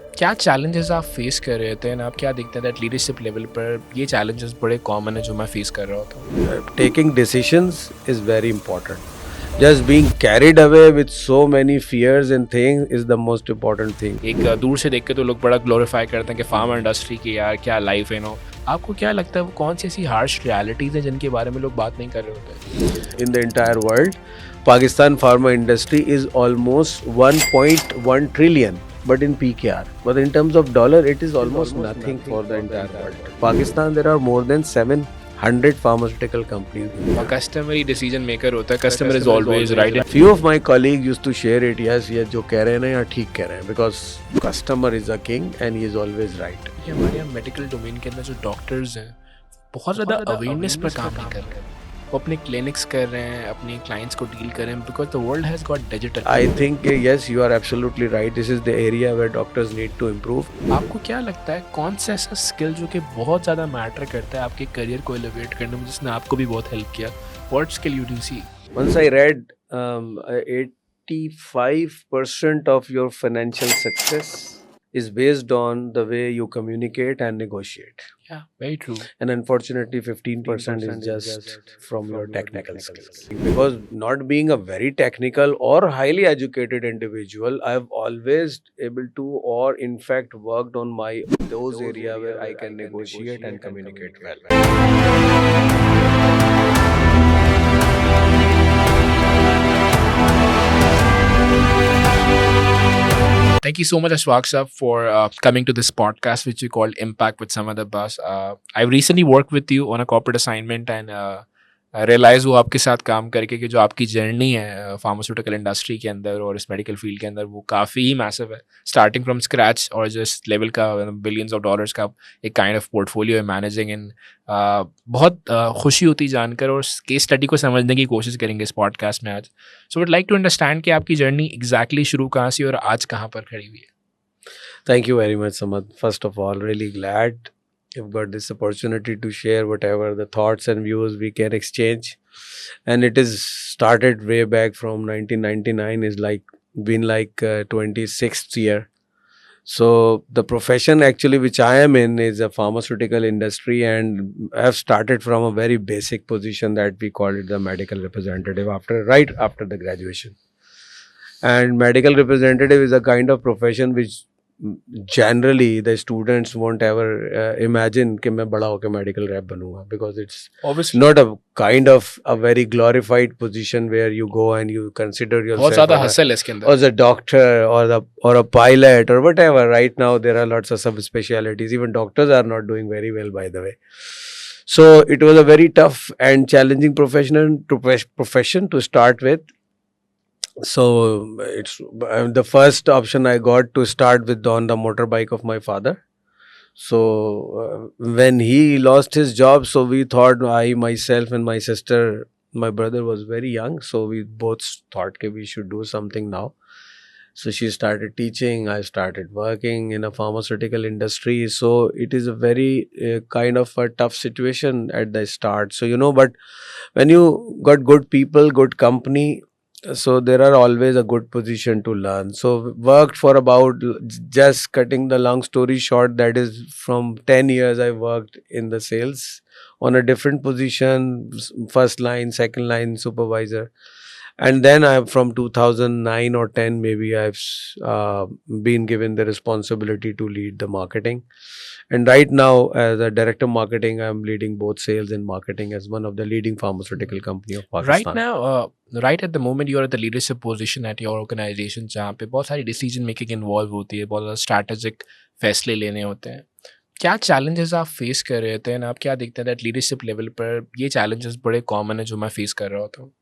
क्या चैलेंजेस आप फेस कर रहे थे, आप क्या देखते थे एट लीडरशिप लेवल पर ये चैलेंजेस बड़े कॉमन है जो मैं फेस कर रहा था? Taking decisions is very important. Just being carried away with so many fears and things is the most important thing. एक दूर से देख के तो लोग बड़ा ग्लोरीफाई करते हैं कि फार्मा इंडस्ट्री की यार क्या लाइफ है नो। आपको क्या लगता है वो कौन सी ऐसी हार्श रियलिटीज़ हैं जिनके बारे में लोग बात नहीं कर रहे होते? In the entire world, Pakistan pharma industry is almost 1.1 trillion. But in PKR, but in terms of dollar, it is almost nothing for the entire world. Pakistan, there are more than 700 pharmaceutical companies. और customer ही decision maker होता है, customer is always right. Few of my colleagues used to share it. Yes, ये जो कह रहे हैं ना यार ठीक कह रहे हैं, because customer is a king and he is always right. ये हमारे यहाँ मेडिकल डोमेन के अंदर जो डॉक्टर्स हैं बहुत ज़्यादा अवेयरनेस पर काम नहीं कर रहे हैं। वो अपने क्लिनिक्स कर रहे हैं, अपने क्लाइंट्स को डील कर रहे हैं because the world has got digital. I think yes, you are absolutely right. This is the area where doctors need to improve. आपको क्या लगता है कौन सा ऐसा स्किल जो कि बहुत ज़्यादा मैटर करता है आपके करियर को एलिवेट करने में, जिसने आपको भी बहुत हेल्प किया? What skill you do see? Once I read 85% of your financial success is based on the way you communicate and negotiate. या very true. And unfortunately, 15% is just from your technical skills. Because not being a very technical or highly educated individual, I've always able to, or in fact worked on my those area where I can negotiate and communicate well. Thank you so much, Ashwak sir, for coming to this podcast, which we called Impact with Some Other Bus. I recently worked with you on a corporate assignment and realise हुआ आपके साथ काम करके कि जो आपकी journey है pharmaceutical industry के अंदर और इस मेडिकल फील्ड के अंदर वो काफ़ी ही मैसिव है, स्टार्टिंग फ्रॉम स्क्रैच और जिस लेवल का बिलियंस ऑफ डॉलर्स का एक काइंड ऑफ पोर्टफोलियो है मैनेजिंग इन। बहुत खुशी होती जानकर और केस स्टडी को समझने की कोशिश करेंगे इस पॉडकास्ट में आज। So would like to understand कि आपकी जर्नी एग्जैक्टली शुरू कहाँ से और आज कहाँ पर खड़ी हुई है? Thank you very much, Samad. First of all, really glad you've got this opportunity to share whatever the thoughts and views we can exchange. And it is started way back from 1999, is like been like 26th year. So the profession actually which I am in is a pharmaceutical industry, and I have started from a very basic position that we call it the medical representative right after the graduation. And medical representative is a kind of profession which generally the students won't ever imagine कि मैं बड़ा होकर medical rep बनूंगा, because it's Obviously not a kind of a very glorified position where you go and you consider बहुत yourself ज़्यादा hustle है इसके अंदर। as a doctor or a pilot or whatever. Right now there are lots of subspecialties. Even doctors are not doing very well, by the way. So it was a very tough and challenging profession to start with. So it's the first option I got to start with on the motorbike of my father. So when he lost his job, so we thought, I, myself and my sister, my brother was very young, so we both thought that we should do something now. So she started teaching, I started working in a pharmaceutical industry. So it is a very kind of a tough situation at the start. So but when you got good people, good company, so there are always a good position to learn. So worked for about, just cutting the long story short, that is from 10 years I worked in the sales on a different position, first line, second line supervisor. And then from 2009 or 10 maybe I've been given the responsibility to lead the marketing. And right now, as a director of marketing, I'm leading both sales and marketing as one of the leading pharmaceutical company of Pakistan. Right now, right at the moment you are at the leadership position at your organization जहाँ पे बहुत सारी decision making involve होती है, बहुत ज़्यादा strategic फैसले लेने होते हैं। क्या चैलेंजेस आप फेस कर रहे थे आप क्या देखते हैं एट लीडरशिप लेवल पर ये चैलेंजेस बड़े कॉमन है जो मैं फेस कर रहा होता हूँ?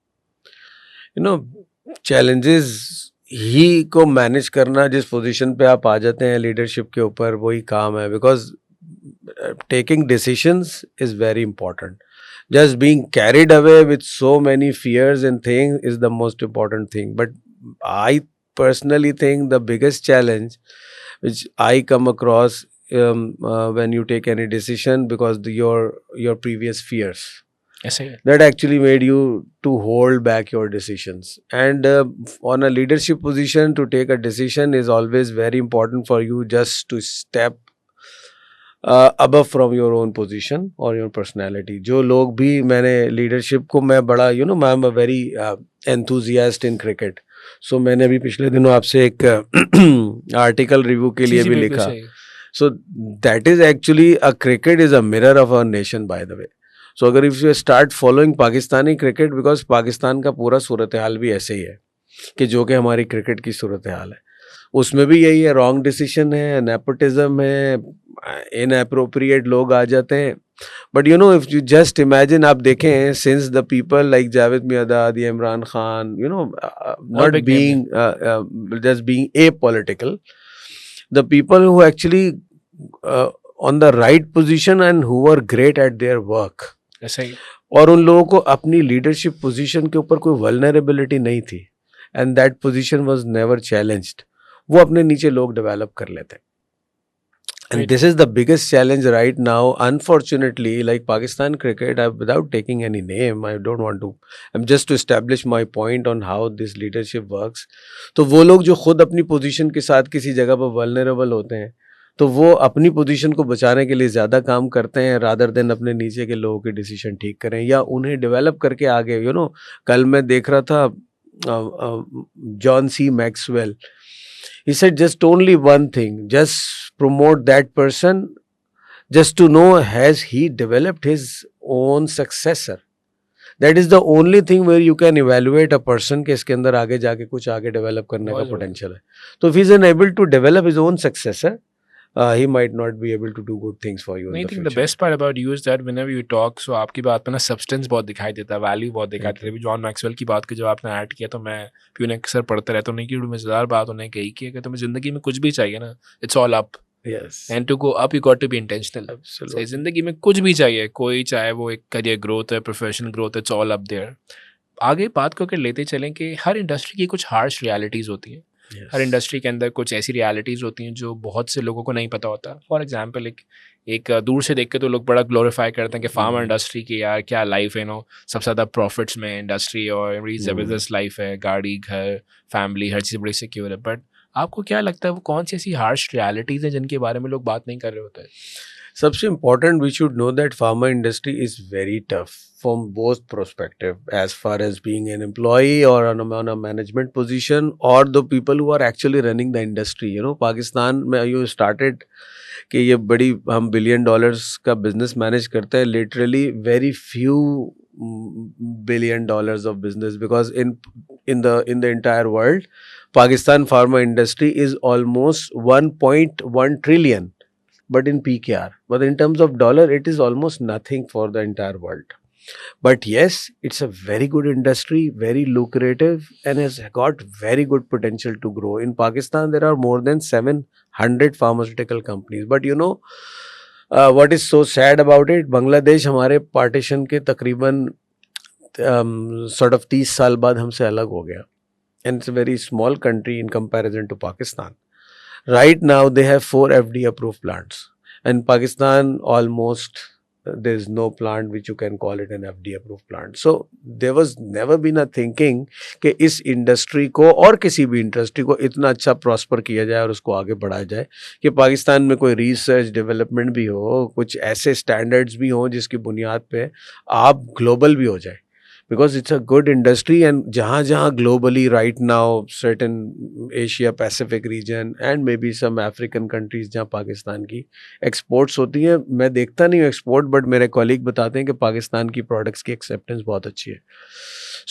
चैलेंजेस ही को मैनेज करना, जिस पोजीशन पे आप आ जाते हैं लीडरशिप के ऊपर, वही काम है. Because taking decisions is very important. Just being carried away with so many fears and things is the most important thing. But I personally think the biggest challenge which I come across when you take any decision, because your previous fears. ऐसे ही that actually made you to hold back your decisions. And on a leadership position, to take a decision is always very important for you, just to step above from your own position or your personality. जो लोग भी, मैंने leadership को मैं बड़ा I'm a very enthusiast in cricket. So मैंने अभी पिछले दिनों आपसे एक आर्टिकल रिव्यू के जी लिए जी भी बिल्कुल लिखा. सही. So that is actually, a cricket is a mirror of our nation, by the way. So अगर if you start following Pakistani cricket, because Pakistan का पूरा सूरत हाल भी ऐसे ही है कि जो कि हमारी क्रिकेट की सूरत हाल है, उसमें भी यही है, रॉन्ग डिसीजन है, नेपोटिज्म है, इनअप्रोप्रिएट लोग आ जाते हैं. But if you just imagine, आप देखें, since the people like Javed my dad, Imran Khan, not big name, being just being a political, the people who actually on the right position and who were great at their work, ऐसे ही. और उन लोगों को अपनी leadership position के ऊपर कोई वल्नरेबिलिटी नहीं थी, and that position was never challenged, वो अपने नीचे लोग डेवलप कर लेते. And Right. this is the biggest challenge right now, unfortunately. Like Pakistan cricket, without taking any name, I don't want to, I'm just to establish my point on how this leadership works. तो वो लोग जो खुद अपनी position के साथ किसी जगह पर वल्नरेबल होते हैं, तो वो अपनी पोजीशन को बचाने के लिए ज़्यादा काम करते हैं रादर देन अपने नीचे के लोगों के डिसीजन ठीक करें या उन्हें डेवलप करके आगे. कल मैं देख रहा था John C Maxwell. He said just only one thing, just promote that person, just to know has he developed his own successor. That is the only thing where you can evaluate a person कि इसके अंदर आगे जाके कुछ आगे develop करने का बहुत पोटेंशियल है. तो if he is unable to develop his own successor, he might not be able to do good things for you in I the think future. the best part about you is that whenever you talk, so आपकी बात में ना substance बहुत दिखाई देता है, value बहुत दिखाई देता है. अभी जॉन मैक्सवेल की बात की जब आपने ऐड किया तो मैं भी उन्हें अक्सर पढ़ते रहता हूँ. उन्हें की मज़ेदार बात उन्हें कही कि अगर तुम्हें ज़िंदगी में कुछ भी चाहिए ना, it's all up. Yes. And to go up, you got to be intentional. Absolutely. सही ज़िंदगी में कुछ भी चाहिए, कोई चाहे वो एक करियर ग्रोथ है, प्रोफेशनल ग्रोथ है, it's all up there. आगे बात को अगर लेते चलें कि हर इंडस्ट्री की कुछ हार्श रियलिटीज़ होती हैं. Yes. हर इंडस्ट्री के अंदर कुछ ऐसी रियलिटीज़ होती हैं जो बहुत से लोगों को नहीं पता होता. फॉर एग्जांपल एक दूर से देख के तो लोग बड़ा ग्लोरीफाई करते हैं कि फार्मा इंडस्ट्री की यार क्या लाइफ है, सबसे ज़्यादा प्रॉफिट्स में इंडस्ट्री और बड़ी ज़बरदस्त लाइफ है, गाड़ी, घर, फैमिली, हर चीज़ बड़ी सिक्योर है. बट आपको क्या लगता है वो कौन सी ऐसी हार्श रियलिटीज़ हैं जिनके बारे में लोग बात नहीं कर रहे होते हैं? सबसे important, we should know that pharma industry is very tough from both perspective, as far as being an employee or on a management position, or the people who are actually running the industry. Pakistan में you started कि ये बड़ी हम $1 billion का business manage करते हैं, literally very few $1 billion of business, because in the entire world, Pakistan pharma industry is almost 1.1 trillion, but in PKR. But in terms of dollar, it is almost nothing for the entire world. But yes, it's a very good industry, very lucrative, and has got very good potential to grow. In Pakistan, there are more than 700 pharmaceutical companies. But what is so sad about it, Bangladesh हमारे partition के तकरीबन sort of 30 साल बाद हमसे अलग हो गया. And it's a very small country in comparison to Pakistan. Right now, they have 4 FDA approved plants. And Pakistan, almost, there is no plant which you can call it an FDA approved plant. So, there was never been a thinking कि इस industry को और किसी भी industry को इतना अच्छा prosper किया जाए और उसको आगे बढ़ाया जाए कि पाकिस्तान में कोई रिसर्च डेवलपमेंट भी हो, कुछ ऐसे स्टैंडर्ड्स भी हों जिसकी बुनियाद पे आप ग्लोबल भी हो जाए. Because it's a good industry, and जहाँ globally right now, certain Asia Pacific region and maybe some African countries जहाँ पाकिस्तान की exports होती हैं, मैं देखता नहीं हूँ export, but मेरे colleague बताते हैं कि पाकिस्तान की products की acceptance बहुत अच्छी है.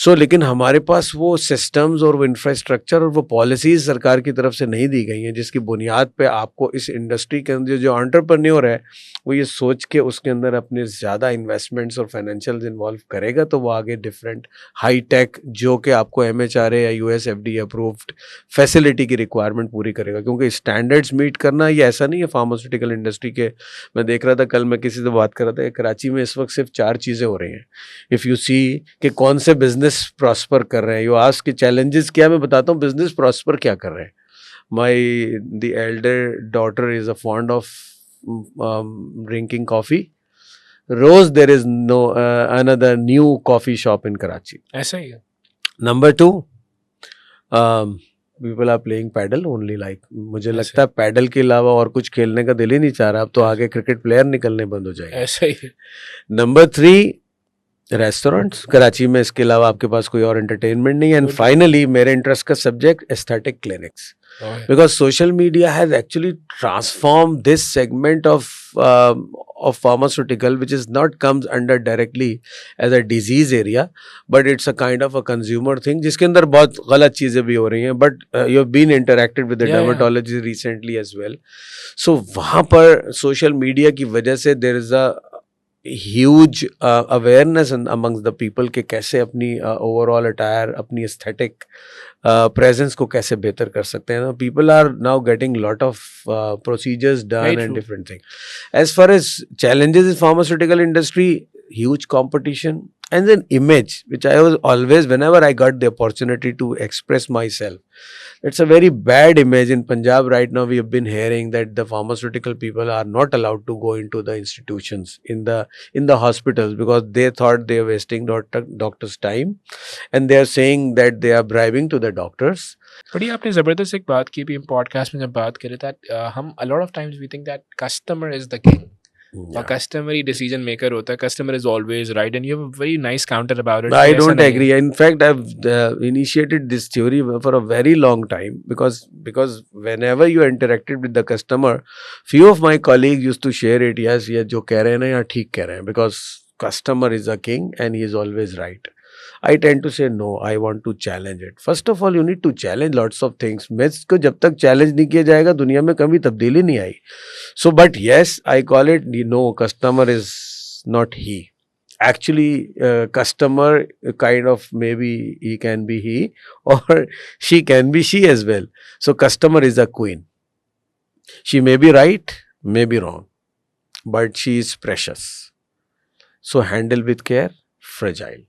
So लेकिन हमारे पास वो systems और वो infrastructure और वो policies सरकार की तरफ से नहीं दी गई हैं जिसकी बुनियाद पे आपको इस industry के अंदर जो entrepreneur है वो ये सोच के उसके अंदर अपने ज़्यादा इन्वेस्टमेंट्स और फाइनेंशियल्स इन्वॉल्व करेगा तो वो आगे डिफरेंट हाई टेक जो कि आपको MHRA या US FDA अप्रूव्ड फैसिलिटी की रिक्वायरमेंट पूरी करेगा. क्योंकि स्टैंडर्ड्स मीट करना ये ऐसा नहीं है फार्मास्यूटिकल इंडस्ट्री के. मैं देख रहा था कल, मैं किसी से बात कर रहा था, कराची में इस वक्त सिर्फ 4 चीज़ें हो रही हैं. इफ़ यू सी कि कौन से बिजनेस प्रॉस्पर कर रहे हैं, यू आस्क के चैलेंजेस क्या, मैं बताता हूँ बिजनेस प्रॉस्पर क्या कर रहे हैं. The Elder daughter is a fond of drinking coffee. Rose, there is no another new coffee shop in Karachi. ऐसा ही है. Number two, people are playing paddle only. Like मुझे ऐसे. लगता है पैडल के अलावा और कुछ खेलने का दिल ही नहीं चाह रहा. अब तो आगे क्रिकेट प्लेयर निकलने बंद हो जाएंगे. ऐसा ही है. नंबर थ्री, रेस्टोरेंट्स कराची में. इसके अलावा आपके पास कोई और एंटरटेनमेंट नहीं है. एंड फाइनली मेरे इंटरेस्ट का subject aesthetic clinics. Oh, yeah. Because social media has actually transformed this segment of pharmaceutical, which is not comes under directly as a disease area, but it's a kind of a consumer thing जिसके अंदर बहुत गलत चीज़ें भी हो रही हैं. But you have been interacted with the Yeah, yeah. dermatologist recently as well. So वहाँ पर social media की वजह से there is a huge awareness amongst the people कि कैसे अपनी overall attire, अपनी aesthetic presence को कैसे बेहतर कर सकते हैं. People are now getting lot of procedures done. Very and true. different things. As far as challenges in pharmaceutical industry, huge competition and then image, which I was always, whenever I got the opportunity to express myself, it's a very bad image in Punjab right now. We have been hearing that the pharmaceutical people are not allowed to go into the institutions in the hospitals because they thought they are wasting doctors' time, and they are saying that they are bribing to the doctors. बड़ी आपने ज़बरदस्त एक बात की भी podcast में जब बात करें that हम a lot of times we think that customer is the king. और कस्टमर ही डिसीजन मेकर होता है. Customer is always right and you have a very nice counter about it. I don't agree. In fact, I've initiated this theory for a very long time because whenever you interacted with the customer, few of my colleagues used to share it. Yes, ये जो कह रहे हैं ना यहाँ ठीक कह रहे हैं, because customer is a king and he is always right. I tend to say no. I want to challenge it. First of all, you need to challenge lots of things. myths को जब तक challenge नहीं किया जाएगा दुनिया में कभी तब्दीली नहीं आई. So, but yes, I call it no. Customer is not he. Actually, customer kind of maybe he can be he or she can be she as well. So, customer is a queen. She may be right, may be wrong, but she is precious. So, handle with care, fragile.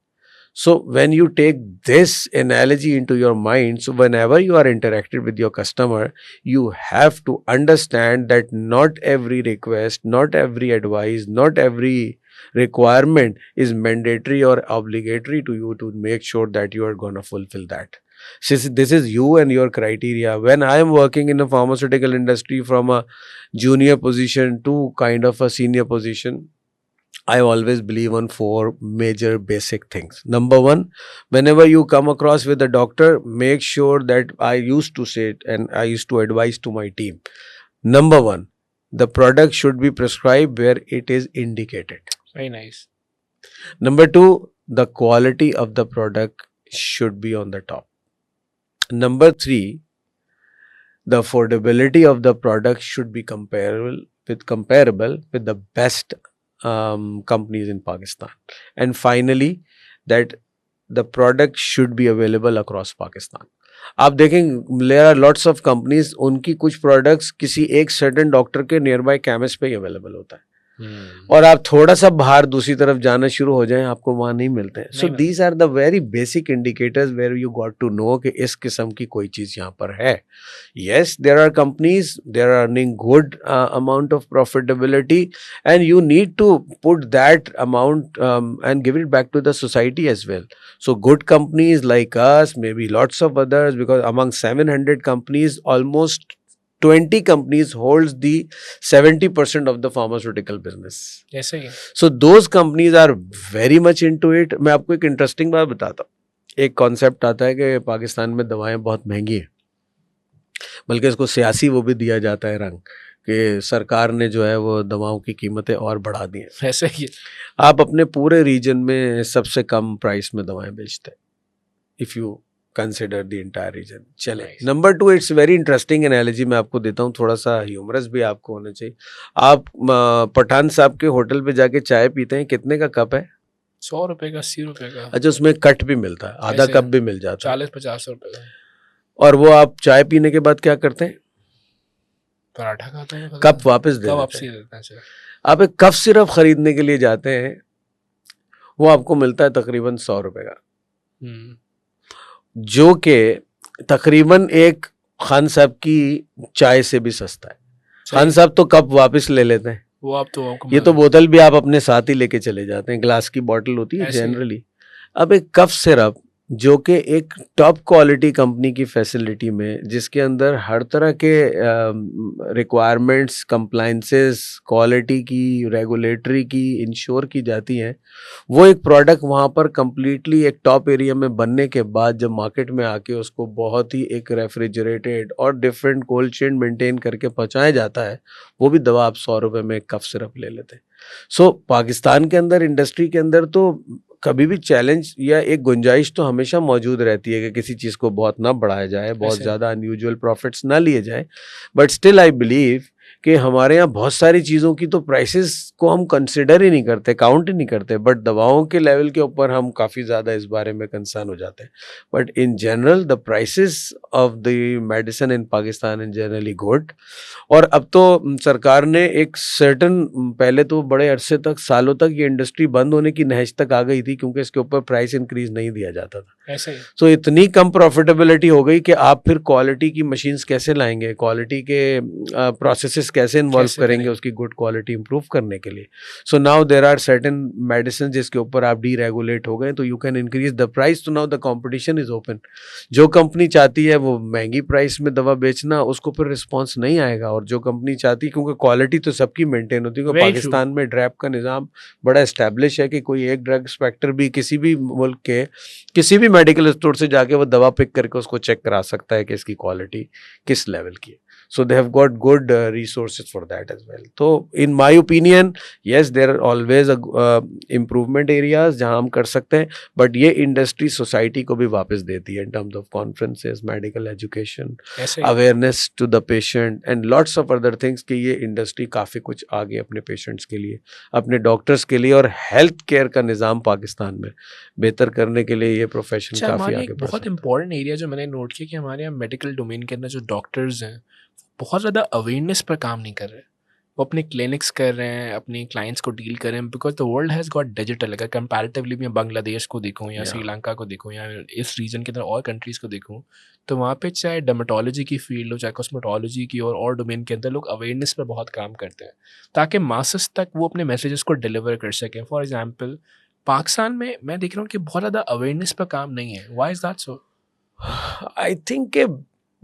So when you take this analogy into your mind, so whenever you are interacted with your customer, you have to understand that not every request, not every advice, not every requirement is mandatory or obligatory to you to make sure that you are going to fulfill that. Since this is you and your criteria. When I am working in the pharmaceutical industry from a junior position to kind of a senior position, I always believe on four major basic things. Number one, whenever you come across with a doctor, make sure that I used to say it and I used to advise to my team. Number one, the product should be prescribed where it is indicated. Very nice. Number two, the quality of the product should be on the top. Number three, the affordability of the product should be comparable with the best companies in Pakistan. And finally, that the product should be available across Pakistan. आप देखें there are lots of companies, उनकी कुछ products किसी एक certain doctor के nearby chemist पे ही available होता है. और आप थोड़ा सा बाहर दूसरी तरफ जाना शुरू हो जाएं आपको वहाँ नहीं मिलते हैं. So these are the very basic indicators where you got to know कि इस किस्म की कोई चीज़ यहाँ पर है. Yes, there are companies, there are earning good amount of profitability and you need to put that amount and give it back to the society as well. So good companies like us, maybe lots of others, because among 700 companies, almost 20 companies holds the 70% of the pharmaceutical business. Yes, sir. So those companies are very much into it. मैं आपको एक interesting बात बताता हूँ. एक concept आता है कि पाकिस्तान में दवाएं बहुत महंगी हैं, बल्कि इसको सियासी वो भी दिया जाता है रंग कि सरकार ने जो है वो दवाओं की कीमतें और बढ़ा दी हैं. ऐसे ही आप अपने पूरे रीजन में सबसे कम प्राइस में दवाएं बेचते हैं, if you consider the entire region. चले number 2, it's very interesting analogy मैं आपको देता हूँ, थोड़ा सा ह्यूमरस भी आपको होना चाहिए. आप पठान साहब के होटल पे जाके चाय पीते हैं, कितने का कप है? 100 रुपए का, 80 रुपए का. अच्छा, उसमें कट भी मिलता है, आधा कप भी मिल जाता है, 40-50 रुपए का. और वो आप चाय पीने के बाद क्या करते हैं? पराठा खाते हैं, कप वापस दे देते हैं. आप एक कफ सिर्फ खरीदने के लिए जाते हैं, वो आपको मिलता है तकरीबन 100 रुपए का, जो कि तकरीबन एक खान साहब की चाय से भी सस्ता है. खान साहब तो कप वापस ले लेते हैं, वो आप तो आपको ये तो बोतल भी आप अपने साथ ही लेके चले जाते हैं, ग्लास की बॉटल होती है ऐसे ही। जनरली। अब एक कफ सिरप जो कि एक टॉप क्वालिटी कंपनी की फैसिलिटी में, जिसके अंदर हर तरह के रिक्वायरमेंट्स, कंप्लाइंसेस, क्वालिटी की, रेगुलेटरी की इंश्योर की जाती हैं, वो एक प्रोडक्ट वहाँ पर कंप्लीटली एक टॉप एरिया में बनने के बाद जब मार्केट में आके उसको बहुत ही एक रेफ्रिजरेटेड और डिफरेंट कोल्ड चेन मेंटेन करके पहुँचाया जाता है, वो भी दवा आप 100 रुपये में एक कफ सिरप ले लेते हैं। सो पाकिस्तान के अंदर, इंडस्ट्री के अंदर तो कभी भी चैलेंज या एक गुंजाइश तो हमेशा मौजूद रहती है कि किसी चीज़ को बहुत ना बढ़ाया जाए, बहुत ऐसे ही। ज़्यादा अनयूजुअल प्रॉफिट्स ना लिए जाए। बट स्टिल आई बिलीव कि हमारे यहाँ बहुत सारी चीज़ों की तो प्राइसेस को हम कंसिडर ही नहीं करते, काउंट ही नहीं करते, बट दवाओं के लेवल के ऊपर हम काफ़ी ज़्यादा इस बारे में कंसर्न हो जाते हैं। But in general the prices of the medicine in Pakistan in generally good. और अब तो सरकार ने एक सर्टन, पहले तो बड़े अरसे तक, सालों तक ये इंडस्ट्री बंद होने की नहज तक आ गई थी क्योंकि इसके ऊपर प्राइस इंक्रीज नहीं दिया जाता था। ऐसे ही। सो इतनी कम प्रॉफिटेबिलिटी हो गई कि आप फिर क्वालिटी की मशीन्स कैसे लाएंगे, क्वालिटी के प्रोसेसेस कैसे इन्वॉल्व कैसे करेंगे करेंगे? उसकी गुड क्वालिटी इंप्रूव करने के लिए। So now there are certain medicine जिसके ऊपर आप डी रेगुलेट हो गए तो you can increase the price. तो now the competition is open. जो कंपनी चाहती है वो महंगी प्राइस में दवा बेचना, उसको फिर रिस्पॉन्स नहीं आएगा। और जो कंपनी चाहती है, क्योंकि क्वालिटी तो सबकी मेंटेन होती है, क्योंकि वेरी ट्रू। पाकिस्तान में ड्रैप का निज़ाम बड़ा इस्टेब्लिश है कि कोई एक ड्रग इंस्पेक्टर भी किसी भी मुल्क के किसी भी मेडिकल स्टोर से जाके वो दवा पिक करके उसको चेक करा सकता है कि इसकी क्वालिटी किस लेवल की है। So they have got good resources for that as well. तो in my opinion yes, there are always improvement areas जहाँ हम कर सकते हैं, बट ये इंडस्ट्री सोसाइटी को भी वापस देती है in terms of conferences, medical education, ऐसे ही। Awareness to the patient and lots of other things कि ये इंडस्ट्री काफ़ी कुछ आगे अपने पेशेंट्स के लिए, अपने डॉक्टर्स के लिए और हेल्थ केयर का निज़ाम पाकिस्तान में बेहतर करने के लिए ये प्रोफेशन अच्छा, काफ़ी हमारे आगे एक बढ़ बहुत सकता है। इंपॉर्टेंट एरिया जो मैंने नोट किया कि हमारे यहाँ मेडिकल डोमेन के अंदर जो डॉक्टर्स हैं बहुत ज़्यादा अवेयरनेस पर काम नहीं कर रहे। वो अपने क्लिनिक्स कर रहे हैं, अपने क्लाइंट्स को डील कर रहे हैं, because the world has got digital. अगर कंपैरेटिवली मैं बांग्लादेश को देखूँ या Yeah. श्रीलंका को देखूँ या इस रीजन के अंदर और कंट्रीज़ को देखूँ, तो वहाँ पे चाहे डर्मेटोलॉजी की फील्ड हो, चाहे कॉस्मेटोलॉजी की और डोमेन के अंदर लोग अवेयरनेस पर बहुत काम करते हैं ताकि मासेस तक वो अपने मैसेजेस को डिलीवर कर सकें। फॉर एग्जाम्पल पाकिस्तान में मैं देख रहा हूँ कि बहुत ज़्यादा अवेयरनेस पर काम नहीं है। Why is that so? I think कि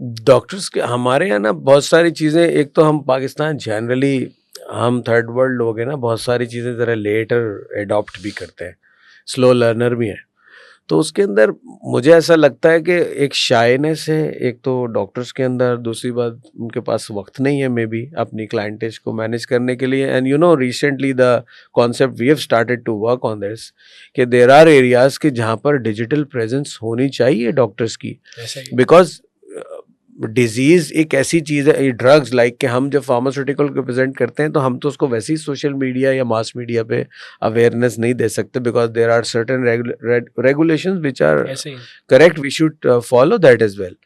डॉक्टर्स के हमारे यहाँ ना बहुत सारी चीज़ें, एक तो हम पाकिस्तान जनरली, हम थर्ड वर्ल्ड लोग हैं ना, बहुत सारी चीज़ें ज़रा लेटर एडॉप्ट भी करते हैं, स्लो लर्नर भी हैं। तो उसके अंदर मुझे ऐसा लगता है कि एक शाइनेस है, एक तो डॉक्टर्स के अंदर, दूसरी बात उनके पास वक्त नहीं है मे बी अपनी क्लाइंटेज को मैनेज करने के लिए। And you know recently the concept we have started to work on this कि देर आर एरियाज के जहाँ पर डिजिटल प्रेजेंस होनी चाहिए डॉक्टर्स की, ऐसे ही। बिकॉज डिजीज एक ऐसी चीज़ है, ड्रग्स लाइक कि हम जब फार्मास्यूटिकल को प्रेजेंट करते हैं तो हम तो उसको वैसे ही सोशल मीडिया या मास मीडिया पे अवेयरनेस नहीं दे सकते, because there are certain regulations which are ऐसे ही। correct. We should follow that as well.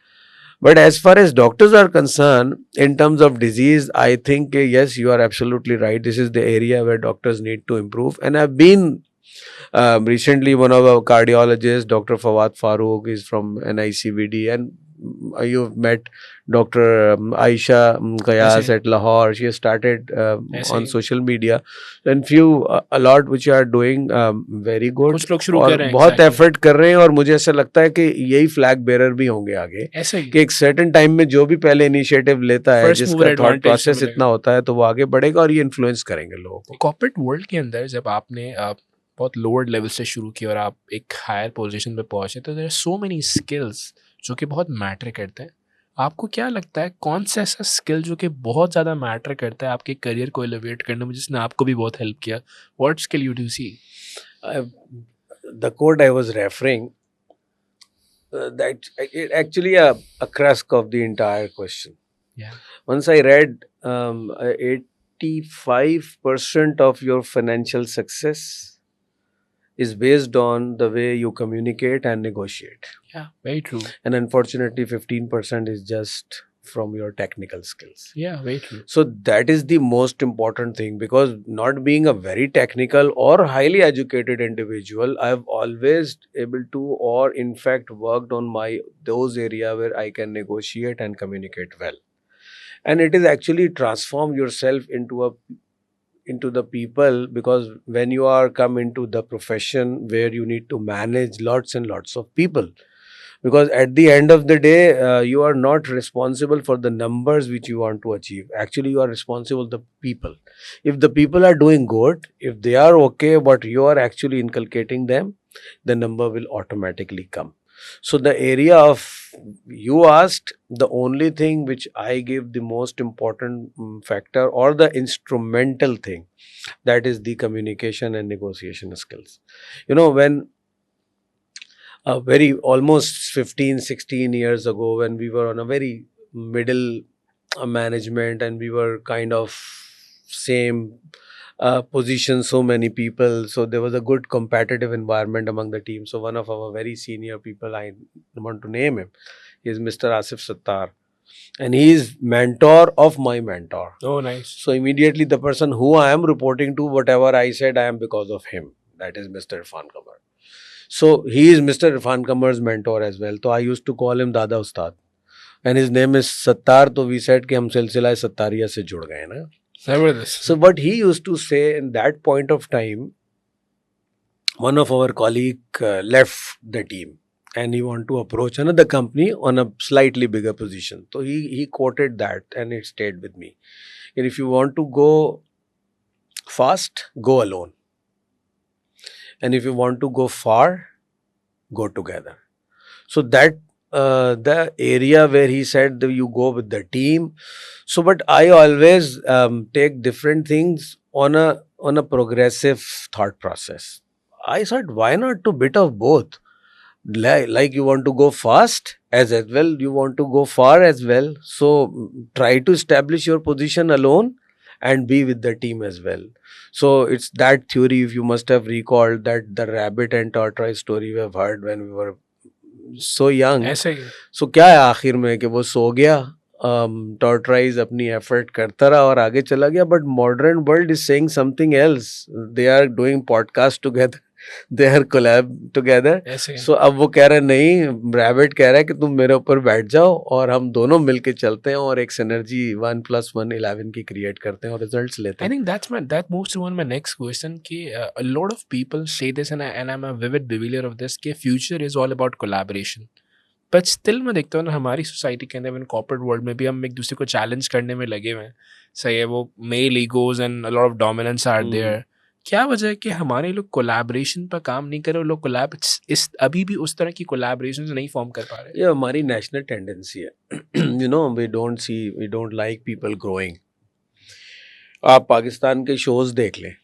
But as far as doctors are concerned, in terms of disease, I think yes, you are absolutely right. This is the area where doctors need to improve. And I've been recently, one of our cardiologists, Dr. Fawad Farooq, is from NICVD, and you've met Dr. Aisha Qayas ऐसे at Lahore. She has started ऐसे on he. social media, and few a lot which are doing very good. कुछ लोग शुरू और कर रहे हैं। बहुत एग्जैक्टली। एफर्ट कर रहे हैं, और मुझे ऐसा लगता है कि यही फ्लैग बेरर भी होंगे आगे, ऐसे ही। कि एक सर्टेन टाइम में जो भी पहले इनिशिएटिव लेता है, फर्स्ट मूवर जिसका थॉट एडवांटेज से प्रोसेस मिलेगा। इतना होता है, तो वो आगे बढ़ेगा और ये इन्फ्लुएंस करेंगे लोगों को। कॉर्पोरेट वर्ल्ड के अंदर जब आपने बहुत लोअर लेवल से शुरू किया और आप एक हायर पोजीशन पे पहुंचे, तो there are so many skills जो कि बहुत मैटर करते हैं। आपको क्या लगता है कौन सा ऐसा स्किल जो कि बहुत ज़्यादा मैटर करता है आपके करियर को एलिवेट करने में, जिसने आपको भी बहुत हेल्प किया? What skill you do see? The quote I was referring, that it actually a crux of the entire question. Yeah. Once I read 85% of your financial success is based on the way you communicate and negotiate. Yeah, very true. And unfortunately, 15% is just from your technical skills. Yeah, very true. So that is the most important thing, because not being a very technical or highly educated individual, I've always able to, or in fact worked on my those area where I can negotiate and communicate well. And it is actually transform yourself into a into the people, because when you are come into the profession where you need to manage lots and lots of people, because at the end of the day you are not responsible for the numbers which you want to achieve. Actually you are responsible the people. If the people are doing good, if they are okay, but you are actually inculcating them, the number will automatically come. So the area of, you asked, the only thing which I give the most important factor or the instrumental thing, that is the communication and negotiation skills. You know, when very almost 15-16 years ago, when we were on a very middle management, and we were kind of same position, so many people, so there was a good competitive environment among the team. So one of our very senior people, I want to name him, is Mr. Asif Sattar, and he is mentor of my mentor. Oh, nice. So immediately the person who I am reporting to, whatever I said, I am because of him. That is Mr. Irfan Kamar. So he is Mr. Irfan Kamar's mentor as well. So I used to call him Dada Ustad. And his name is Sattar. So we said कि हम सिलसिला सत्तारिया से जुड़ गए ना. Zabardast. So what he used to say in that point of time, one of our colleague left the team and he want to approach another company on a slightly bigger position. So he quoted that and it stayed with me. And if you want to go fast, go alone. And if you want to go far, go together. So that the area where he said that you go with the team. So, but I always take different things on a progressive thought process. I thought, why not do bit of both? Like you want to go fast as well, you want to go far as well. So try to establish your position alone and be with the team as well. So it's that theory, if you must have recalled, that the rabbit and tortoise story we have heard when we were so young. ऐसे ही. So क्या है आखिर में कि वो सो गया, tortoise अपनी effort करता रहा और आगे चला गया. But modern world is saying something else. They are doing podcast together. They are collab together. ऐसे ही. So अब वो कह रहे नहीं, rabbit कह रहा है कि तुम मेरे ऊपर बैठ जाओ और हम दोनों मिलके चलते हैं और एक synergy 1+1 11 की create करते हैं और results लेते I हैं. think that moves to my next question कि a lot of people say this and I'm a vivid believer of this कि future is all about collaboration. But still मैं देखता हूँ ना हमारी सोसाइटी के अंदर कॉर्पोरेट वर्ल्ड में भी हम एक दूसरे को चैलेंज करने में लगे हुए हैं. सही है, वो male egos and a lot of dominance are there. क्या वजह है कि हमारे लोग कोलैबोरेशन पर काम नहीं कर रहे, लोग इस अभी भी उस तरह की कोलैबोरेशन नहीं फॉर्म कर पा रहे? ये हमारी नेशनल टेंडेंसी है. You know, we don't like people growing. आप पाकिस्तान के शोज देख लें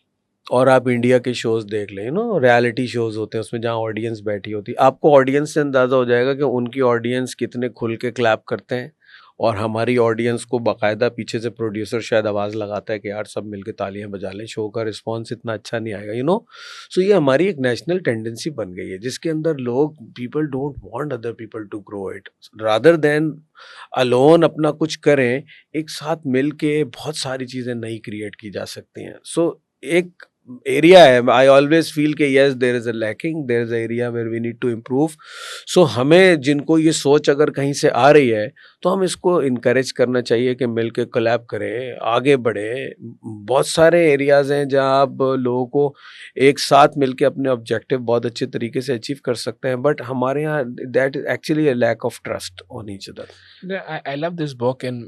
और आप इंडिया के शोज देख लें, यू नो, रियलिटी शोज होते हैं उसमें जहाँ ऑडियंस बैठी होती है, आपको ऑडियंस से अंदाज़ा हो जाएगा कि उनकी ऑडियंस कितने खुल के क्लैप करते हैं और हमारी ऑडियंस को बाकायदा पीछे से प्रोड्यूसर शायद आवाज़ लगाता है कि यार सब मिलके तालियां बजा लें, शो का रिस्पॉन्स इतना अच्छा नहीं आएगा, यू नो. सो ये हमारी एक नेशनल टेंडेंसी बन गई है जिसके अंदर लोग, people don't want other people to grow it, rather than alone अपना कुछ करें. एक साथ मिल के बहुत सारी चीज़ें नई क्रिएट की जा सकती हैं. सो एक एरिया है, आई ऑलवेज फील कि yes there is a lacking, there is a area where we need to improve. So हमें जिनको ये सोच अगर कहीं से आ रही है तो हम इसको इनकरेज करना चाहिए कि मिल के कोलैब करें, आगे बढ़ें. बहुत सारे एरियाज़ हैं जहाँ आप लोगों को एक साथ मिल के अपने ऑब्जेक्टिव बहुत अच्छे तरीके से अचीव कर सकते हैं. बट हमारे यहाँ that is actually a lack of trust on each other. I love this book and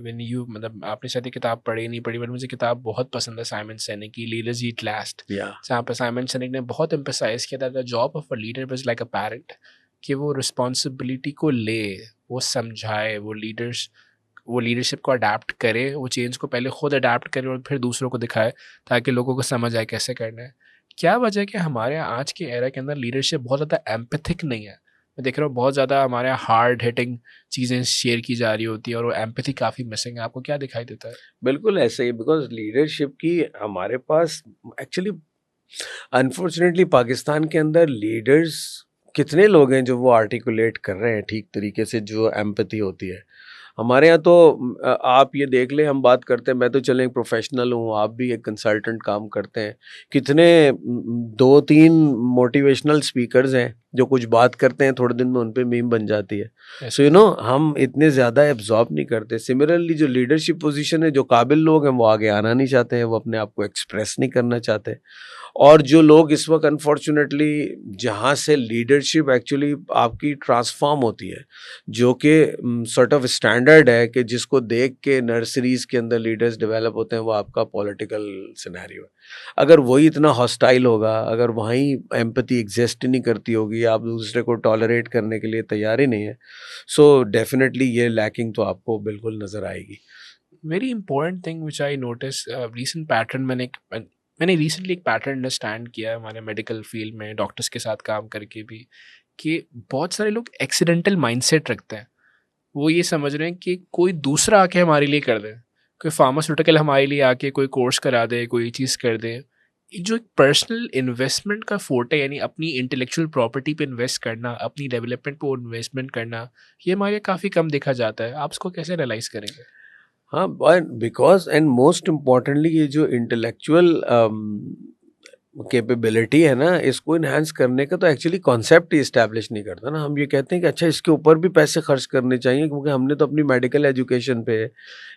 when you मतलब आपने शायद ये किताब पढ़ी नहीं पढ़ी, बट मुझे किताब बहुत पसंद है साइमन सेनेक की, लीडर्स ईट लास्ट. जहाँ पर साइमन सेनेक ने बहुत एम्फसाइज किया था the job of a leader was like a parent, कि वो रिस्पॉन्सिबिलिटी को ले, वो समझाए, वो लीडरशिप को अडाप्ट करे, वो चेंज को पहले खुद अडाप्ट करे और फिर दूसरों को दिखाए ताकि लोगों को समझ आए कैसे करना है. क्या वजह है कि हमारे यहाँ आज के एरा के अंदर लीडरशिप बहुत ज़्यादा एम्पैथिक नहीं है? मैं देख रहा हूँ बहुत ज़्यादा हमारे यहाँ हार्ड हिटिंग चीज़ें शेयर की जा रही होती है और वो एम्पैथी काफ़ी मिसिंग है. आपको क्या दिखाई देता है? बिल्कुल ऐसे ही, बिकॉज लीडरशिप की हमारे पास एक्चुअली अनफॉर्चुनेटली पाकिस्तान के अंदर लीडर्स कितने लोग हैं जो वो आर्टिकुलेट कर रहे हैं ठीक तरीके से, जो एम्पैथी होती है. हमारे यहाँ तो आप ये देख लें, हम बात करते हैं, मैं तो चलें एक प्रोफेशनल हूँ, आप भी एक कंसल्टेंट काम करते हैं, कितने 2-3 मोटिवेशनल स्पीकर्स हैं जो कुछ बात करते हैं, थोड़े दिन में उन पे मीम बन जाती है। Yes, सो यू नो हम इतने ज़्यादा एब्जॉर्ब नहीं करते। सिमिलरली जो लीडरशिप पोजीशन है, जो काबिल लोग हैं वो आगे आना नहीं चाहते हैं, वो अपने आप को एक्सप्रेस नहीं करना चाहते। और जो लोग इस वक्त अनफॉर्चुनेटली, जहाँ से लीडरशिप एक्चुअली आपकी ट्रांसफॉर्म होती है, जो कि सॉर्ट ऑफ स्टैंडर्ड है कि जिसको देख के नर्सरीज के अंदर लीडर्स डेवलप होते हैं, वो आपका पॉलिटिकल सिनेरियो है। अगर वही इतना हॉस्टाइल होगा, अगर वहीं एम्पैथी एग्जिस्ट नहीं करती होगी, आप दूसरे को टॉलरेट करने के लिए तैयार ही नहीं है, सो डेफिनेटली ये लैकिंग तो आपको बिल्कुल नज़र आएगी। very important thing which I noticed, recent pattern मैंने रिसेंटली एक पैटर्न अंडरस्टैंड किया है हमारे मेडिकल फील्ड में डॉक्टर्स के साथ काम करके भी, कि बहुत सारे लोग एक्सीडेंटल माइंडसेट रखते हैं। वो ये समझ रहे हैं कि कोई दूसरा आके हमारे लिए कर दे, कोई फार्मास्यूटिकल हमारे लिए आके कोई कोर्स करा दे, कोई चीज़ कर दे। ये जो एक पर्सनल इन्वेस्टमेंट का फोर्ट है, यानी अपनी इंटेलेक्चुअल प्रॉपर्टी पे इन्वेस्ट करना, अपनी डेवलपमेंट पे इन्वेस्टमेंट करना, ये हमारे यहाँ काफ़ी कम देखा जाता है। आप इसको कैसे एनालाइज करेंगे? हाँ, but because and most importantly ये जो इंटेलेक्चुअल कैपेबिलिटी है ना, इसको इन्हांस करने का तो एक्चुअली कॉन्सेप्ट ही इस्टेब्लिश नहीं करता ना। हम ये कहते हैं कि अच्छा इसके ऊपर भी पैसे खर्च करने चाहिए, क्योंकि हमने तो अपनी मेडिकल एजुकेशन पे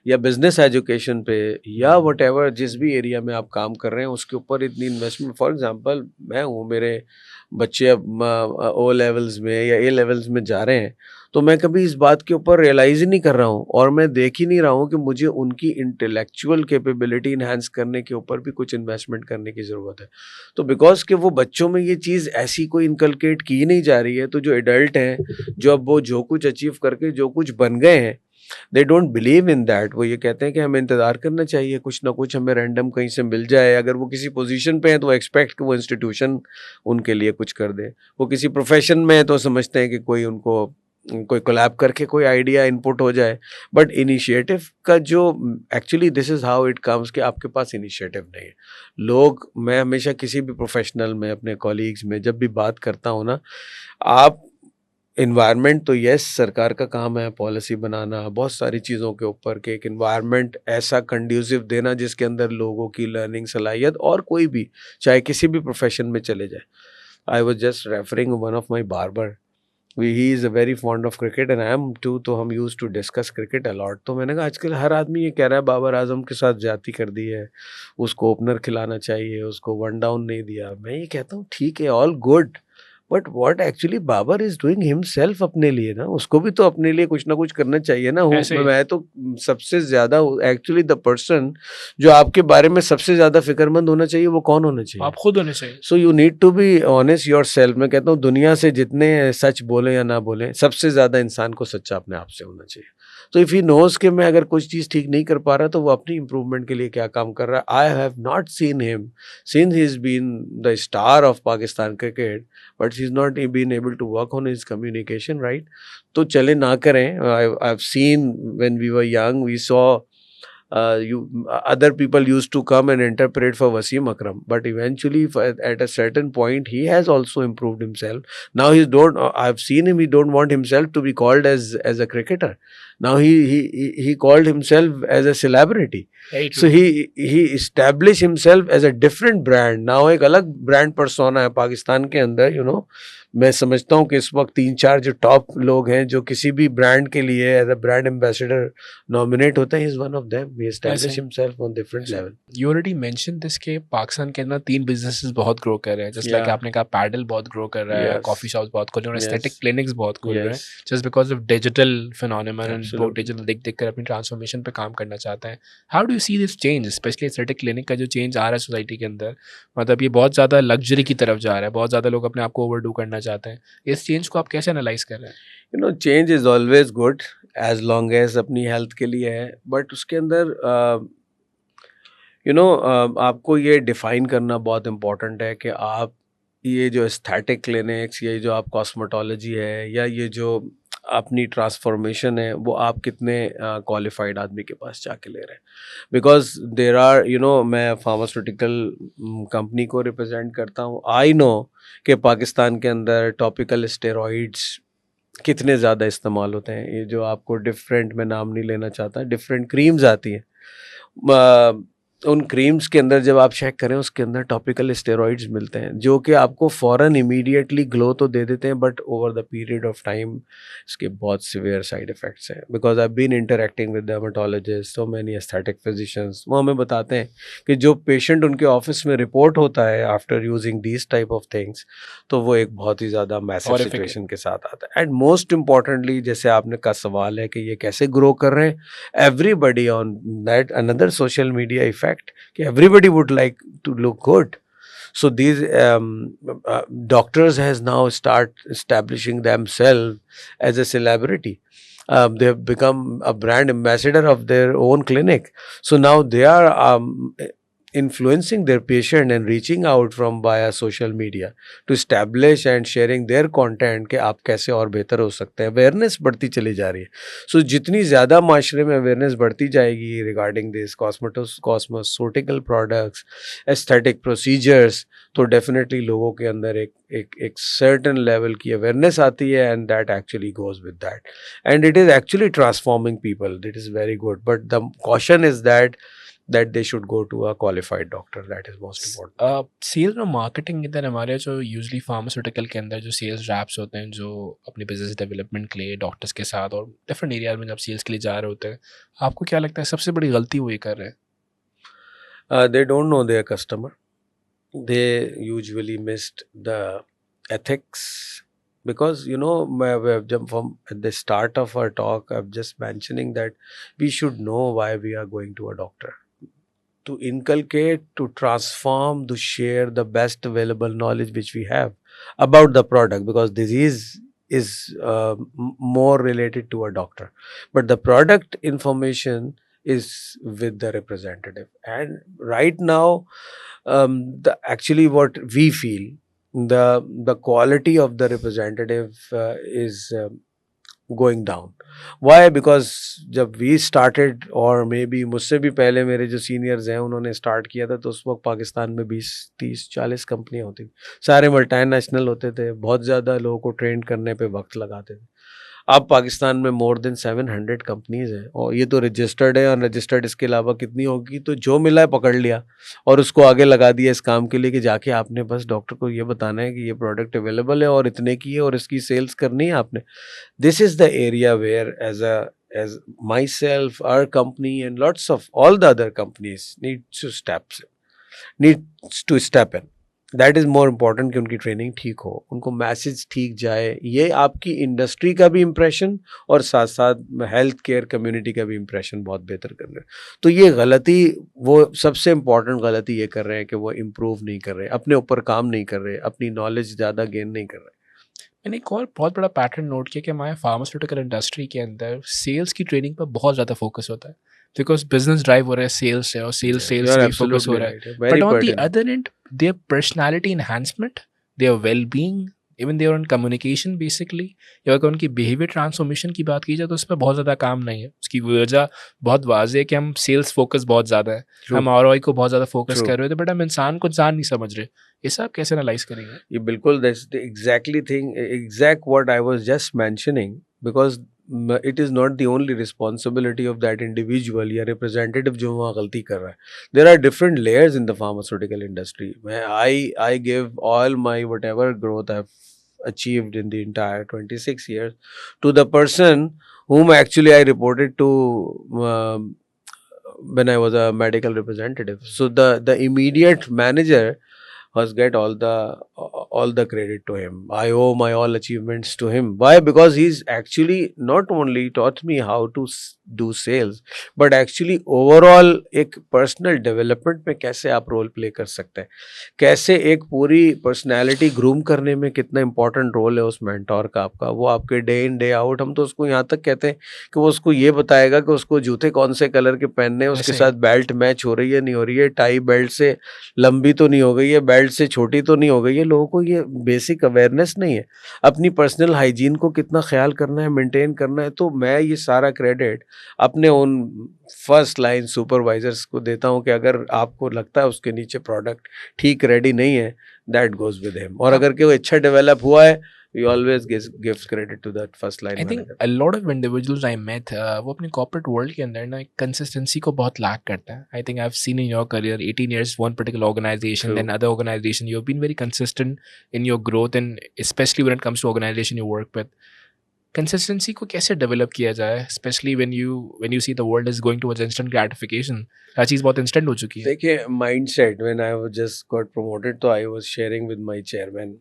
या बिजनेस एजुकेशन पे या वट एवर जिस भी एरिया में आप काम कर रहे हैं उसके ऊपर इतनी इन्वेस्टमेंट। फॉर एग्जांपल मैं हूँ, मेरे बच्चे अब ओ लेवल्स में या ए लेवल्स में जा रहे हैं, तो मैं कभी इस बात के ऊपर रियलाइज़ ही नहीं कर रहा हूँ और मैं देख ही नहीं रहा हूँ कि मुझे उनकी इंटेलेक्चुअल कैपेबिलिटी इन्हांस करने के ऊपर भी कुछ इन्वेस्टमेंट करने की ज़रूरत है। तो बिकॉज़ कि वो बच्चों में ये चीज़ ऐसी कोई इनकलकेट की नहीं जा रही है, तो जो एडल्ट हैं, जो अब वो जो कुछ अचीव करके जो कुछ बन गए हैं, they don't believe in that. वो ये कहते हैं कि हमें इंतज़ार करना चाहिए, कुछ ना कुछ हमें रैंडम कहीं से मिल जाए। अगर वो किसी पोजीशन पे हैं तो वो एक्सपेक्ट कि वो इंस्टीट्यूशन उनके लिए कुछ कर दे। वो किसी प्रोफेशन में है तो समझते हैं कि कोई उनको कोई कोलैब करके कोई आइडिया इनपुट हो जाए। बट इनिशिएटिव का जो actually this is how it comes कि आपके पास इनिशिएटिव नहीं है। लोग, मैं हमेशा किसी भी प्रोफेशनल में अपने कॉलीग्स में जब भी बात करता हूँ ना, आप एनवायरनमेंट तो यस सरकार का काम है पॉलिसी बनाना बहुत सारी चीज़ों के ऊपर, कि एक एनवायरनमेंट ऐसा कंड्यूसिव देना जिसके अंदर लोगों की लर्निंग सलाहियत, और कोई भी चाहे किसी भी प्रोफेशन में चले जाए। I was just referring one of my barber, he is a very fond of cricket and I am too, तो हम use to discuss cricket a lot. तो मैंने कहा आजकल हर आदमी ये कह रहा है बाबर आजम के साथ ज्यादती कर दी है, उसको ओपनर खिलाना चाहिए, उसको वन डाउन नहीं दिया। मैं ये कहता हूँ ठीक है, all good, but what actually Babar is doing himself अपने लिए ना, उसको भी तो अपने लिए कुछ ना कुछ करना चाहिए ना। ऐसे मैं तो सबसे ज्यादा एक्चुअली द पर्सन जो आपके बारे में सबसे ज्यादा फिक्रमंद होना चाहिए, वो कौन होना चाहिए? आप खुद होने चाहिए। So you need to be honest your self. मैं कहता हूँ दुनिया से जितने सच बोले या ना बोले, सबसे ज्यादा इंसान को सच्चा अपने आप से होना चाहिए। तो इफ ही नोज कि मैं अगर कुछ चीज़ ठीक नहीं कर पा रहा, तो वो अपनी इंप्रूवमेंट के लिए क्या काम कर रहा है। I have not seen him since he is been the star of Pakistan cricket, but he is not been able to work on his communication, right? तो चले ना करें। I have seen when we were young, we saw other people used to come and interpret for Wasim Akram, but eventually at a certain point he has also improved himself. Now he don't. I've seen him. He don't want himself to be called as a cricketer. Now he called himself as a celebrity. Very So true. he established himself as a different brand. Now एक अलग brand persona है पाकिस्तान के अंदर, you know. मैं समझता हूँ कि इस वक्त 3-4 जो टॉप लोग हैं जो किसी भी ब्रांड के लिए as a brand ambassador nominate होते हैं, is one of them. He establish himself on different level. You already mention this के पाकिस्तान के अंदर 3 बिजनेसेस बहुत ग्रो कर रहे हैं, जस्ट लाइक Yeah. आपने कहा पैडल बहुत ग्रो कर रहा है, Yes. कॉफी शॉप्स बहुत खुल रहे हैं, Yes. एस्थेटिक क्लिनिक्स बहुत खुल रहे हैं, Yes. Just because of digital phenomenon. लोग Absolutely. डिजिटल देख देख कर अपनी ट्रांसफॉर्मेशन पे काम करना चाहते हैं। How do you see this change, specially aesthetic clinic का जो चेंज आ रहा है सोसाइटी के अंदर? मतलब ये बहुत ज़्यादा लग्जरी की तरफ जा रहा है, बहुत ज़्यादा लोग अपने आप को ओवरडू करना चाहते हैं। इस चेंज को आप कैसे एनालाइज कर रहे हैं? You know change is always good as long as अपनी हेल्थ के लिए है, बट उसके अंदर आपको ये डिफाइन करना बहुत इम्पोर्टेंट है कि आप ये जो एस्थेटिक क्लिनिक्स, ये जो आप कॉस्मेटोलॉजी है, या ये जो अपनी ट्रांसफॉर्मेशन है, वो आप कितने क्वालिफाइड आदमी के पास जाके ले रहे हैं। बिकॉज देर आर मैं फार्मास्यूटिकल कंपनी को रिप्रेजेंट करता हूँ। आई नो कि पाकिस्तान के अंदर टॉपिकल स्टेरॉइड्स कितने ज़्यादा इस्तेमाल होते हैं। ये जो आपको डिफरेंट, मैं नाम नहीं लेना चाहता, डिफरेंट क्रीम्स आती हैं, उन क्रीम्स के अंदर जब आप चेक करें उसके अंदर टॉपिकल स्टेरॉइड्स मिलते हैं जो कि आपको फ़ौरन इमीडिएटली ग्लो तो दे देते हैं, but over the period of time इसके बहुत सिवियर साइड इफ़ेक्ट्स हैं। Because I been interacting with dermatologist, so many aesthetic physicians, वो हमें बताते हैं कि जो पेशेंट उनके ऑफिस में रिपोर्ट होता है after using these type of things, तो वो एक बहुत ही ज़्यादा मैसिव Horrific है। सिचुएशन के साथ आता है। एंड मोस्ट इम्पॉर्टेंटली, जैसे आपने का सवाल है कि ये कैसे ग्रो कर रहे हैं, everybody on that, another social media effect, everybody would like to look good. So these doctors has now start establishing themselves as a celebrity. They have become a brand ambassador of their own clinic. So now they are influencing their patient and reaching out from via social media to establish and sharing their content कि आप कैसे और बेहतर हो सकते हैं। Awareness बढ़ती चली जा रही है। सो जितनी ज़्यादा माशरे में अवेयरनेस बढ़ती जाएगी regarding this cosmetical products, aesthetic procedures, तो डेफिनेटली लोगों के अंदर एक सर्टन लेवल की अवेयरनेस आती है, and that actually goes with that, and it is actually transforming people. That is very good, but the caution is that they should go to a qualified doctor. That is most important. Sales और marketing के अंदर हमारे जो usually pharmaceutical के अंदर जो sales raps होते हैं जो अपने बिजनेस डेवलपमेंट के लिए डॉक्टर्स के साथ और डिफरेंट एरियाज में जब सेल्स के लिए जा रहे होते हैं, आपको क्या लगता है सबसे बड़ी गलती वो ये कर रहे हैं? They don't know their customer. They usually missed the ethics, because jab from at the start of our talk I'm just mentioning that we should know why we are going to a doctor, to inculcate, to transform, to share the best available knowledge which we have about the product, because disease is more related to a doctor, but the product information is with the representative. And right now, actually what we feel, the quality of the representative is going down. Why? Because जब we started, और may be मुझसे भी पहले मेरे जो seniors हैं उन्होंने start किया था, तो उस वक्त पाकिस्तान में 20-30-40 कंपनियां होती थी, सारे मल्टीनेशनल होते थे, बहुत ज़्यादा लोगों को ट्रेन करने पे वक्त लगाते थे। अब पाकिस्तान में मोर देन 700 कंपनीज हैं, और ये तो रजिस्टर्ड है, और रजिस्टर्ड इसके अलावा कितनी होगी, तो जो मिला है पकड़ लिया और उसको आगे लगा दिया इस काम के लिए कि जाके आपने बस डॉक्टर को ये बताना है कि ये प्रोडक्ट अवेलेबल है और इतने की है और इसकी सेल्स करनी है आपने। This is the area where as myself, our company, and lots of all the other companies needs to step in. That is more important कि उनकी ट्रेनिंग ठीक हो, उनको मैसेज ठीक जाए, ये आपकी इंडस्ट्री का भी इम्प्रेशन और साथ साथ हेल्थ केयर कम्युनिटी का भी इम्प्रेशन बहुत बेहतर कर रहे हैं। तो ये गलती, वो सबसे इम्पॉर्टेंट गलती ये कर रहे हैं कि वो इम्प्रूव नहीं कर रहे, अपने ऊपर काम नहीं कर रहे, अपनी नॉलेज ज़्यादा गेन नहीं कर रहे। मैंने एक और बहुत बड़ा पैटर्न नोट किया कि हमारे फार्मास्यूटिकल इंडस्ट्री के अंदर सेल्स की ट्रेनिंग पर बहुत ज़्यादा फोकस होता है, बिकॉज बिजनेस ड्राइव हो रहा है सेल्स से, और सेल्स पे फोकस हो रहा है, but on the other end their personality enhancement, their wellbeing, even their on communication basically, या अगर उनकी बिहेवियर ट्रांसफॉर्मेशन की बात की जाए तो उस पर बहुत ज़्यादा काम नहीं है। उसकी वजह बहुत वाज़ेह है कि हम सेल्स फोकस बहुत ज़्यादा है, हम ROI को बहुत ज़्यादा फोकस कर रहे थे, बट हम इंसान को इंसान नहीं समझ रहे। इसे आप कैसे एनालाइज करेंगे? ये बिल्कुल that's the exactly thing, exact what I was just mentioning, because it is not the only responsibility of that individual या representative जो वहाँ गलती कर रहा है. There are different layers in the pharmaceutical industry. I give all my whatever growth I've achieved in the entire 26 years to the person whom actually I reported to when I was a medical representative. So the immediate manager must get all the credit to him. I owe my all achievements to him. Why? Because he's actually not only taught me how to do sales, but actually overall एक personal development में कैसे आप role play कर सकते हैं, कैसे एक पूरी पर्सनैलिटी ग्रूम करने में कितना इंपॉर्टेंट रोल है उस मेंटोर का आपका। वो आपके डे इन डे आउट, हम तो उसको यहाँ तक कहते हैं कि वो उसको ये बताएगा कि उसको जूते कौन से कलर के पहनने हैं, उसके साथ बेल्ट मैच हो रही है नहीं हो रही है, टाई बेल्ट से लंबी तो नहीं हो गई है, बेल्ट से छोटी तो नहीं हो गई है। लोगों को ये बेसिक अवेयरनेस नहीं है, अपनी पर्सनल हाइजीन को कितना ख्याल करना है, मेंटेन करना है। तो मैं ये सारा क्रेडिट अपने उन फर्स्ट लाइन सुपरवाइजर्स को देता हूँ कि अगर आपको लगता है उसके नीचे प्रोडक्ट ठीक रेडी नहीं है, दैट गोज विद हिम, और अगर कोई अच्छा डेवलप हुआ है we always gives credit to that first line I think manager. a lot of individuals I met, वो अपने corporate world के अंदर ना consistency को बहुत lack करते हैं. I think I've seen in your career 18 years one particular organization, True. then other organization. You've been very consistent in your growth, and especially when it comes to organization you work with. Consistency को कैसे develop किया जाए, especially when you see the world is going towards instant gratification. हर चीज़ बहुत instant हो चुकी है. देखिए, mindset, when I was just got promoted, so I was sharing with my chairman.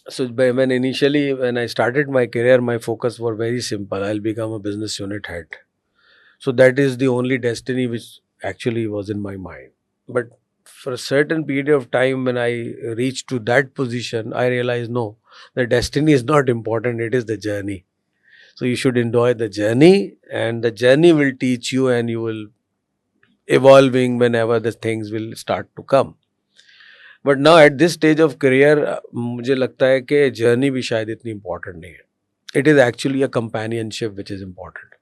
So when I started my career, my focus was very simple. I'll become a business unit head. So that is the only destiny which actually was in my mind. But for a certain period of time, when I reached to that position, I realized no, the destiny is not important. It is the journey. So you should enjoy the journey, and the journey will teach you, and you will evolving whenever the things will start to come. But now at this stage of career मुझे लगता है कि journey भी शायद इतनी important नहीं है. It is actually a companionship which is important.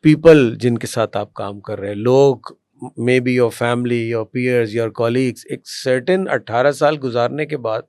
People जिनके साथ आप काम कर रहे हैं, लोग, may be your family, your peers, your colleagues, एक सर्टेन 18 साल गुजारने के बाद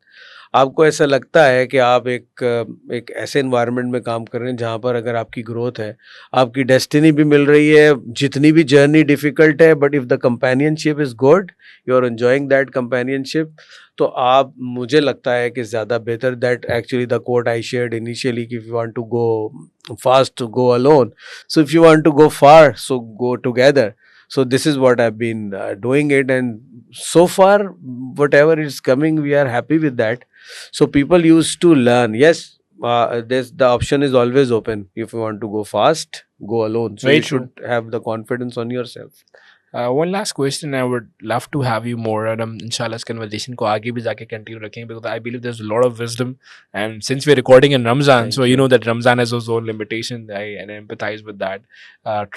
आपको ऐसा लगता है कि आप एक ऐसे इन्वायरमेंट में काम कर रहे हैं जहाँ पर अगर आपकी ग्रोथ है, आपकी डेस्टिनी भी मिल रही है, जितनी भी जर्नी डिफ़िकल्ट है, but if the companionship is good, you are enjoying that companionship, तो आप, मुझे लगता है कि ज़्यादा बेहतर. That actually the quote I shared initially कि if you want to go fast, go alone. So if you want to go far, so go together. So this is what I've been doing it, and so far whatever is coming, we are happy with that. So people used to learn. Yes, the option is always open. If you want to go fast, go alone. So Very you true. should have the confidence on yourself. One last question. I would love to have you more, and inshallah, इस conversation को आगे भी जाके continue रखेंगे, because I believe there's a lot of wisdom. And since we're recording in Ramzan, Thank so you you. know that Ramzan has its own limitation. And I empathize with that.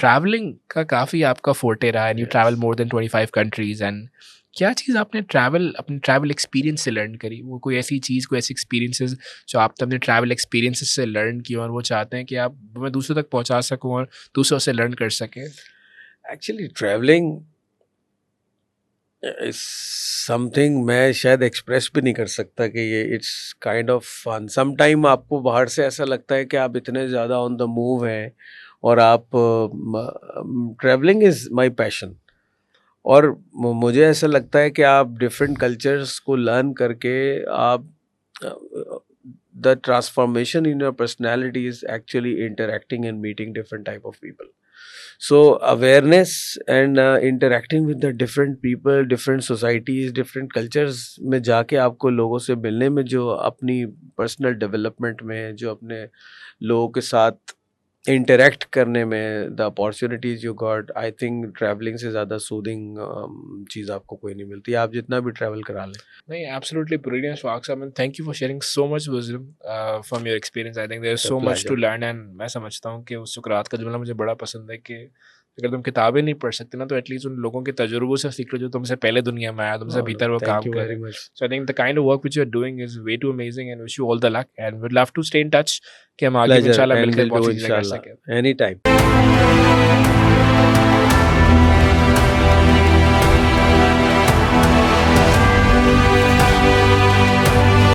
Traveling का काफ़ी आपका forte रहा, and you Yes. travel more than 25 countries. And क्या चीज़ आपने अपने travel experience से learn करी? वो कोई ऐसी चीज़, कोई ऐसी एक्सपीरियंसेस जो आपने अपने ट्रैवल एक्सपीरियंसेस से लर्न की, और वो चाहते हैं कि आप मैं दूसरों तक पहुंचा सकूं और दूसरों से लर्न कर सकें? Actually, traveling is something मैं शायद एक्सप्रेस भी नहीं कर सकता कि ये it's kind of fun. Some time आपको बाहर से ऐसा लगता है कि आप इतने ज़्यादा ऑन द मूव हैं, और आप, ट्रैवलिंग इज़ माई पैशन. और मुझे ऐसा लगता है कि आप डिफरेंट कल्चर्स को लर्न करके आप, the transformation in your personality is actually interacting and meeting different type of people. So awareness and interacting with the different people, different societies, different cultures में जाके आपको लोगों से मिलने में, जो अपनी personal development में, जो अपने लोगों के साथ interact करने में, the opportunities you got, I think traveling से ज़्यादा soothing चीज़ आपको कोई नहीं मिलती, आप जितना भी travel करा लें. नहीं, absolutely brilliant, Swaks. I mean, thank you for sharing so much wisdom from your experience. I think there's It's a so much to pleasure. learn, and मैं समझता हूँ कि उस सुकरात का जुमला मुझे बड़ा पसंद है कि अगर तुम किताबें नहीं पढ़ सकते ना, तो एटलीस्ट उन लोगों के तजुर्बों से सीख लो जो तुमसे पहले दुनिया में आया, तुमसे भीतर वो Thank काम you कर very रहे. much. So I think the kind of work which you're doing is way too amazing, and wish you all the luck, and would love to stay in touch कि हम आगे भी Pleasure, इंशाल्लाह and मिलकर we'll बहुत do सी चीज़ें कर inshallah सकें. anytime.